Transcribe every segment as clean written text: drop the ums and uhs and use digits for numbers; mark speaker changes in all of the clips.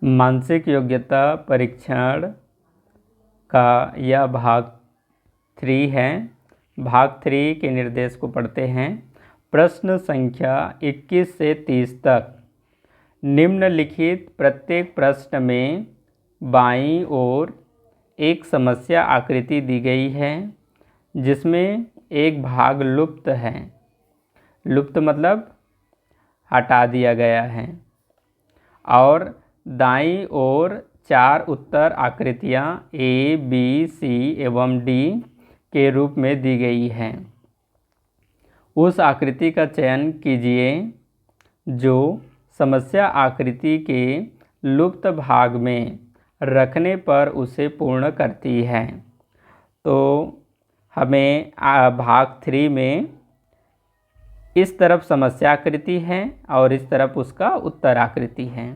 Speaker 1: मानसिक योग्यता परीक्षण का यह भाग 3 है। भाग 3 के निर्देश को पढ़ते हैं। प्रश्न संख्या 21 से 30 तक। निम्नलिखित प्रत्येक प्रश्न में बाईं ओर एक समस्या आकृति दी गई है जिसमें एक भाग लुप्त है। लुप्त मतलब हटा दिया गया है। और दाईं ओर 4 उत्तर आकृतियाँ A, B, C एवं D के रूप में दी गई हैं। उस आकृति का चयन कीजिए जो समस्या आकृति के लुप्त भाग में रखने पर उसे पूर्ण करती है। तो हमें भाग 3 में इस तरफ समस्या आकृति है और इस तरफ उसका उत्तर आकृति है।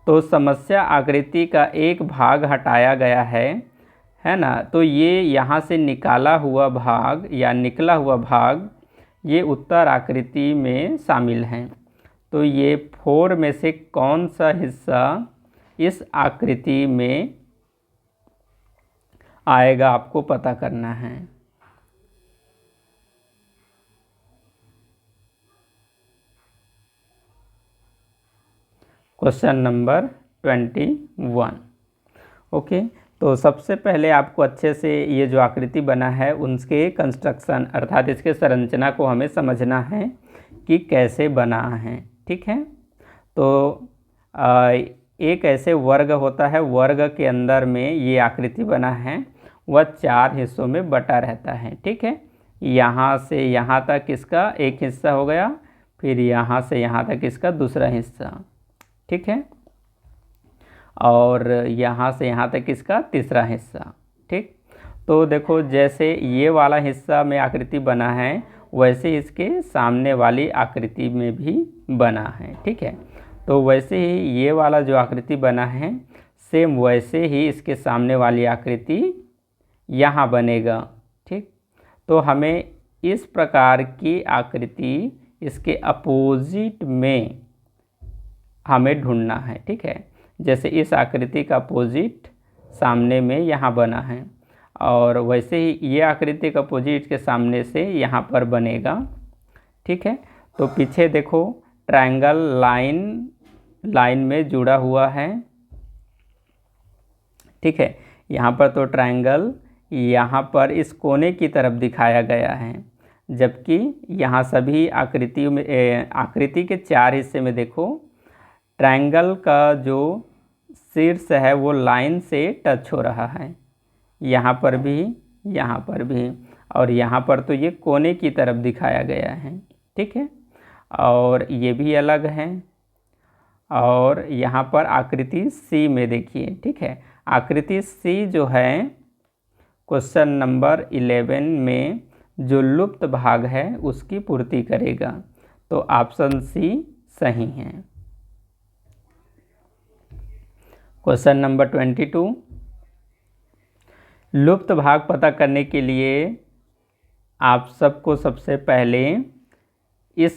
Speaker 1: तो समस्या आकृति का एक भाग हटाया गया है ना। तो ये यहाँ से निकाला हुआ भाग या निकला हुआ भाग ये उत्तर आकृति में शामिल हैं। तो ये 4 में से कौन सा हिस्सा इस आकृति में आएगा आपको पता करना है। Question number 21। ओके, तो सबसे पहले आपको अच्छे से ये जो आकृति बना है उसके कंस्ट्रक्शन अर्थात इसके संरचना को हमें समझना है कि कैसे बना है। ठीक है, तो एक ऐसे वर्ग होता है, वर्ग के अंदर में ये आकृति बना है वह 4 हिस्सों में बटा रहता है। ठीक है, यहाँ से यहाँ तक इसका एक हिस्सा हो गया, फिर यहाँ से यहाँ तक इसका दूसरा हिस्सा। ठीक है, और यहाँ से यहाँ तक इसका तीसरा हिस्सा। ठीक, तो देखो जैसे ये वाला हिस्सा में आकृति बना है वैसे इसके सामने वाली आकृति में भी बना है। ठीक है, तो वैसे ही ये वाला जो आकृति बना है सेम वैसे ही इसके सामने वाली आकृति यहाँ बनेगा। ठीक, तो हमें इस प्रकार की आकृति इसके अपोजिट में हमें ढूंढना है। ठीक है, जैसे इस आकृति का अपोजिट सामने में यहाँ बना है और वैसे ही ये आकृति का अपोजिट के सामने से यहाँ पर बनेगा। ठीक है, तो पीछे देखो ट्रायंगल लाइन में जुड़ा हुआ है। ठीक है, यहाँ पर तो ट्रायंगल यहाँ पर इस कोने की तरफ दिखाया गया है, जबकि यहाँ सभी आकृतियों में आकृति के 4 हिस्से में देखो ट्रायंगल का जो शीर्ष है वो लाइन से टच हो रहा है, यहाँ पर भी, यहाँ पर भी, और यहाँ पर तो ये कोने की तरफ दिखाया गया है। ठीक है, और ये भी अलग है। और यहाँ पर आकृति सी में देखिए। ठीक है, आकृति सी जो है क्वेश्चन नंबर 11 में जो लुप्त भाग है उसकी पूर्ति करेगा। तो ऑप्शन सी सही है। Question number 22। लुप्त भाग पता करने के लिए आप सबको सबसे पहले इस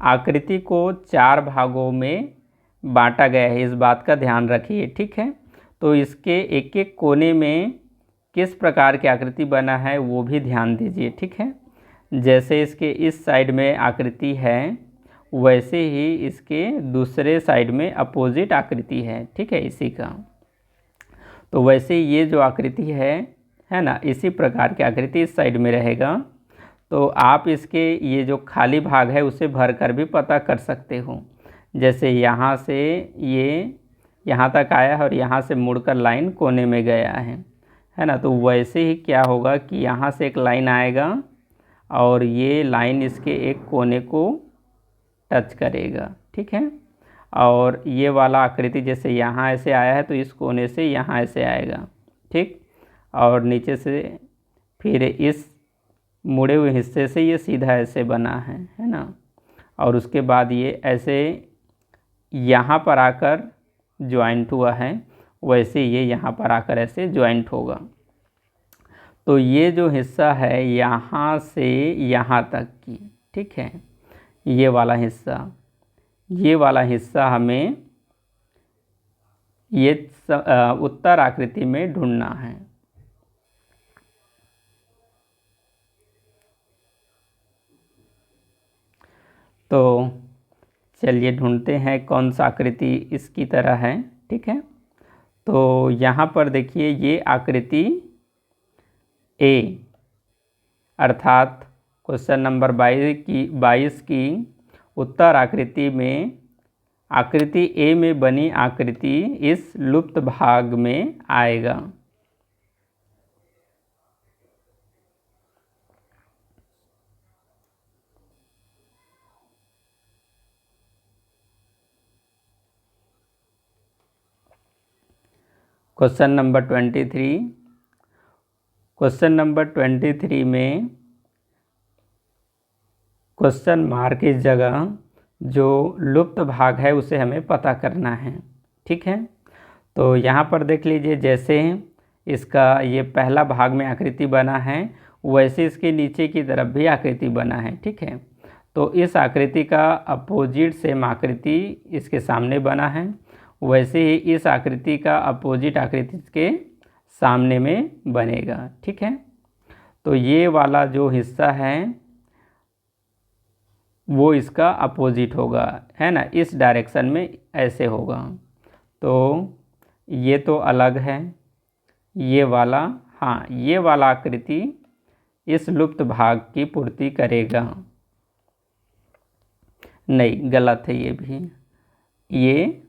Speaker 1: आकृति को 4 भागों में बांटा गया है, इस बात का ध्यान रखिए। ठीक है, तो इसके एक एक कोने में किस प्रकार की आकृति बना है वो भी ध्यान दीजिए। ठीक है, जैसे इसके इस साइड में आकृति है वैसे ही इसके दूसरे साइड में अपोजिट आकृति है। ठीक है, इसी का तो वैसे ये जो आकृति है ना, इसी प्रकार की आकृति इस साइड में रहेगा। तो आप इसके ये जो खाली भाग है उसे भर कर भी पता कर सकते हो। जैसे यहाँ से ये यहाँ तक आया है और यहाँ से मुड़कर लाइन कोने में गया है ना। तो वैसे ही क्या होगा कि यहाँ से एक लाइन आएगा और ये लाइन इसके एक कोने को टच करेगा। ठीक है, और ये वाला आकृति जैसे यहाँ ऐसे आया है तो इस कोने से यहाँ ऐसे आएगा। ठीक, और नीचे से फिर इस मुड़े हुए हिस्से से ये सीधा ऐसे बना है ना। और उसके बाद ये ऐसे यहाँ पर आकर ज्वाइंट हुआ है, वैसे ये यहाँ पर आकर ऐसे ज्वाइंट होगा। तो ये जो हिस्सा है यहाँ से यहाँ तक की, ठीक है, ये वाला हिस्सा हमें ये उत्तर आकृति में ढूंढना है। तो चलिए ढूंढते हैं कौन सा आकृति इसकी तरह है। ठीक है, तो यहाँ पर देखिए ये आकृति ए, अर्थात क्वेश्चन नंबर 22 की उत्तर आकृति में आकृति ए में बनी आकृति इस लुप्त भाग में आएगा। Question number 23। क्वेश्चन नंबर 23 में क्वेश्चन मार्क की जगह जो लुप्त भाग है उसे हमें पता करना है। ठीक है, तो यहाँ पर देख लीजिए, जैसे इसका ये पहला भाग में आकृति बना है वैसे इसके नीचे की तरफ भी आकृति बना है। ठीक है, तो इस आकृति का अपोजिट सेम आकृति इसके सामने बना है, वैसे ही इस आकृति का अपोजिट आकृति के सामने में बनेगा। ठीक है, तो ये वाला जो हिस्सा है वो इसका अपोजिट होगा, है ना, इस डायरेक्शन में ऐसे होगा। तो ये तो अलग है, ये वाला, हाँ, ये वाला आकृति इस लुप्त भाग की पूर्ति करेगा। नहीं, गलत है ये भी, ये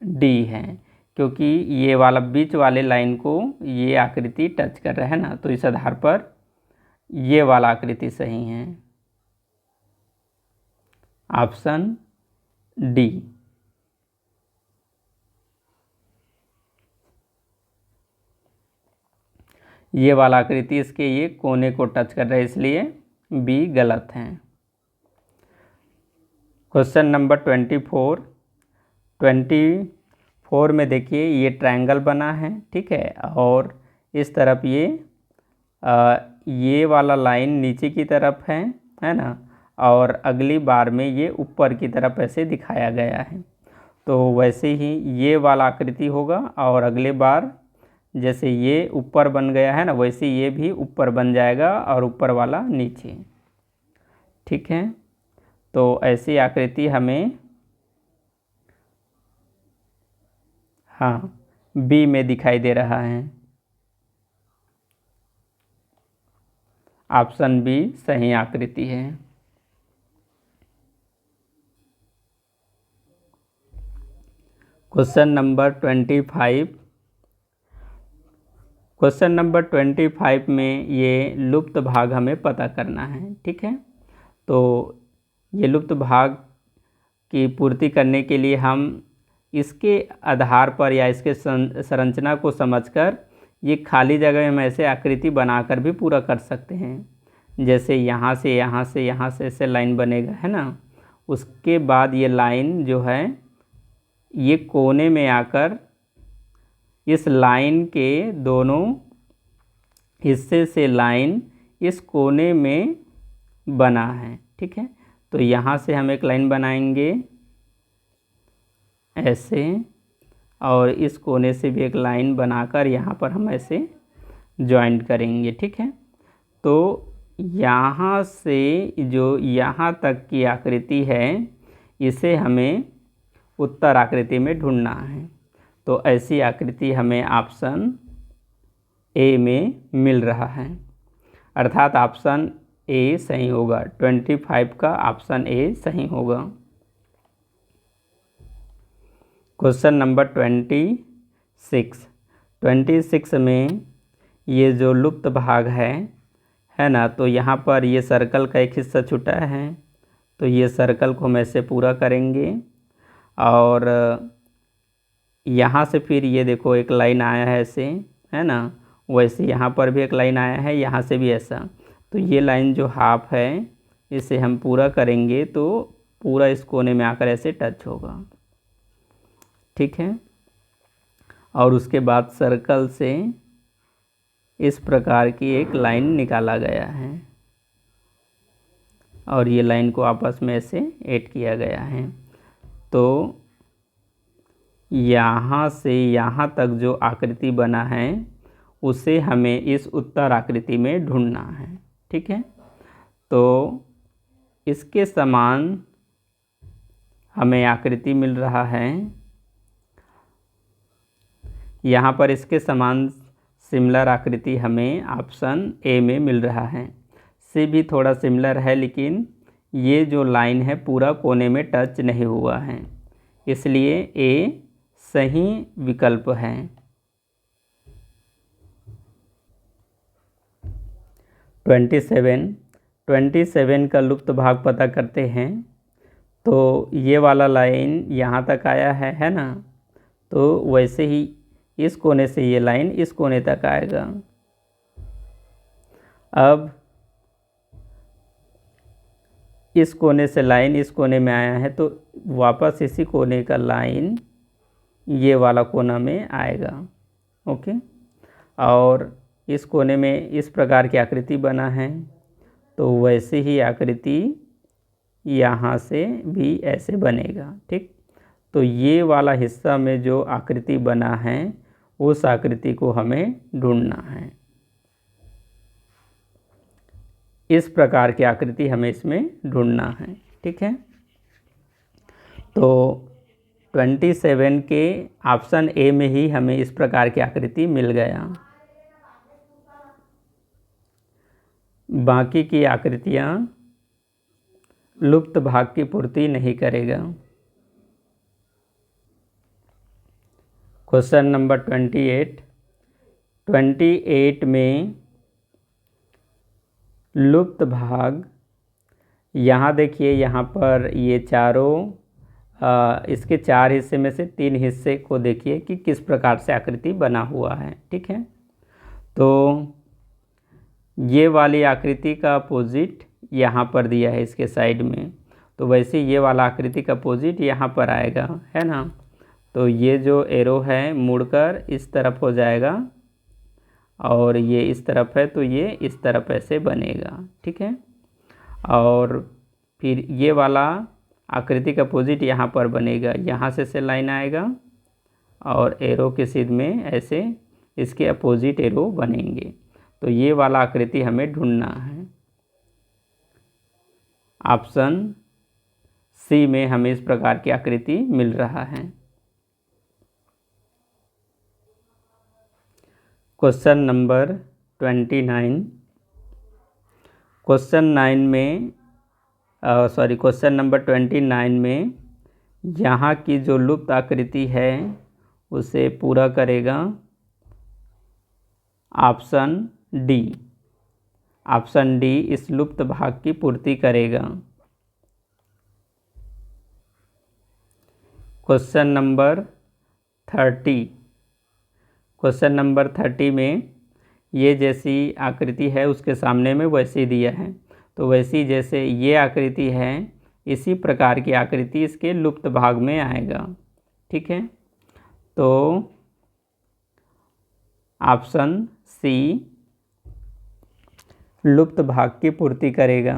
Speaker 1: डी है, क्योंकि ये वाला बीच वाले लाइन को ये आकृति टच कर रहा है ना, तो इस आधार पर ये वाला आकृति सही है, ऑप्शन डी। ये वाला आकृति इसके ये कोने को टच कर रहा है, इसलिए बी गलत है। क्वेश्चन नंबर 24 में देखिए ये ट्रायंगल बना है। ठीक है, और इस तरफ ये वाला लाइन नीचे की तरफ है ना, और अगली बार में ये ऊपर की तरफ ऐसे दिखाया गया है। तो वैसे ही ये वाला आकृति होगा, और अगले बार जैसे ये ऊपर बन गया है ना, वैसे ये भी ऊपर बन जाएगा और ऊपर वाला नीचे। ठीक है, तो ऐसी आकृति हमें, हाँ, बी में दिखाई दे रहा है, ऑप्शन बी सही आकृति है। Question number 25। क्वेश्चन नंबर 25 में ये लुप्त भाग हमें पता करना है। ठीक है, तो ये लुप्त भाग की पूर्ति करने के लिए हम इसके आधार पर या इसके संरचना को समझकर ये खाली जगह हम ऐसे आकृति बनाकर भी पूरा कर सकते हैं। जैसे यहाँ से यहाँ से यहाँ से ऐसे लाइन बनेगा, है ना, उसके बाद ये लाइन जो है ये कोने में आकर इस लाइन के दोनों हिस्से से लाइन इस कोने में बना है। ठीक है, तो यहाँ से हम एक लाइन बनाएंगे ऐसे, और इस कोने से भी एक लाइन बनाकर यहाँ पर हम ऐसे ज्वाइंट करेंगे। ठीक है, तो यहाँ से जो यहाँ तक की आकृति है इसे हमें उत्तर आकृति में ढूंढना है। तो ऐसी आकृति हमें ऑप्शन ए में मिल रहा है, अर्थात ऑप्शन ए सही होगा। 25 का ऑप्शन ए सही होगा। क्वेश्चन नंबर 26 में ये जो लुप्त भाग है ना, तो यहाँ पर ये सर्कल का एक हिस्सा छूटा है, तो ये सर्कल को हम ऐसे पूरा करेंगे, और यहाँ से फिर ये देखो एक लाइन आया है ऐसे, है ना, वैसे यहाँ पर भी एक लाइन आया है, यहाँ से भी ऐसा, तो ये लाइन जो हाफ है इसे हम पूरा करेंगे तो पूरा इस कोने में आकर ऐसे टच होगा। ठीक है, और उसके बाद सर्कल से इस प्रकार की एक लाइन निकाला गया है, और ये लाइन को आपस में ऐसे ऐड किया गया है। तो यहाँ से यहाँ तक जो आकृति बना है उसे हमें इस उत्तर आकृति में ढूंढना है। ठीक है, तो इसके समान हमें आकृति मिल रहा है, यहाँ पर इसके समान सिमिलर आकृति हमें ऑप्शन ए में मिल रहा है। सी भी थोड़ा सिमिलर है, लेकिन ये जो लाइन है पूरा कोने में टच नहीं हुआ है, इसलिए ए सही विकल्प है। 27 का लुप्त भाग पता करते हैं। तो ये वाला लाइन यहाँ तक आया है ना, तो वैसे ही इस कोने से ये लाइन इस कोने तक आएगा। अब इस कोने से लाइन इस कोने में आया है, तो वापस इसी कोने का लाइन ये वाला कोना में आएगा। ओके, और इस कोने में इस प्रकार की आकृति बना है, तो वैसे ही आकृति यहाँ से भी ऐसे बनेगा। ठीक, तो ये वाला हिस्सा में जो आकृति बना है उस आकृति को हमें ढूंढना है। इस प्रकार की आकृति हमें इसमें ढूंढना है। ठीक है, तो 27 के ऑप्शन ए में ही हमें इस प्रकार की आकृति मिल गया। बाकी की आकृतियाँ लुप्त भाग की पूर्ति नहीं करेगा। क्वेश्चन नंबर 28 में लुप्त भाग, यहाँ देखिए, यहाँ पर ये चारों इसके 4 हिस्से में से 3 हिस्से को देखिए कि किस प्रकार से आकृति बना हुआ है। ठीक है, तो ये वाली आकृति का अपोजिट यहाँ पर दिया है इसके साइड में, तो वैसे ये वाला आकृति का अपोजिट यहाँ पर आएगा, है ना। तो ये जो एरो है मुड़कर इस तरफ हो जाएगा और ये इस तरफ है, तो ये इस तरफ ऐसे बनेगा। ठीक है, और फिर ये वाला आकृति का अपोजिट यहाँ पर बनेगा, यहाँ से लाइन आएगा और एरो के सीध में ऐसे इसके अपोजिट एरो बनेंगे। तो ये वाला आकृति हमें ढूंढना है। ऑप्शन सी में हमें इस प्रकार की आकृति मिल रहा है। Question number 29। क्वेश्चन नंबर 29 में यहाँ की जो लुप्त आकृति है उसे पूरा करेगा ऑप्शन डी। ऑप्शन डी इस लुप्त भाग की पूर्ति करेगा। क्वेश्चन नंबर 30 में ये जैसी आकृति है उसके सामने में वैसी दिया है, तो वैसी जैसे ये आकृति है इसी प्रकार की आकृति इसके लुप्त भाग में आएगा। ठीक है, तो ऑप्शन सी लुप्त भाग की पूर्ति करेगा।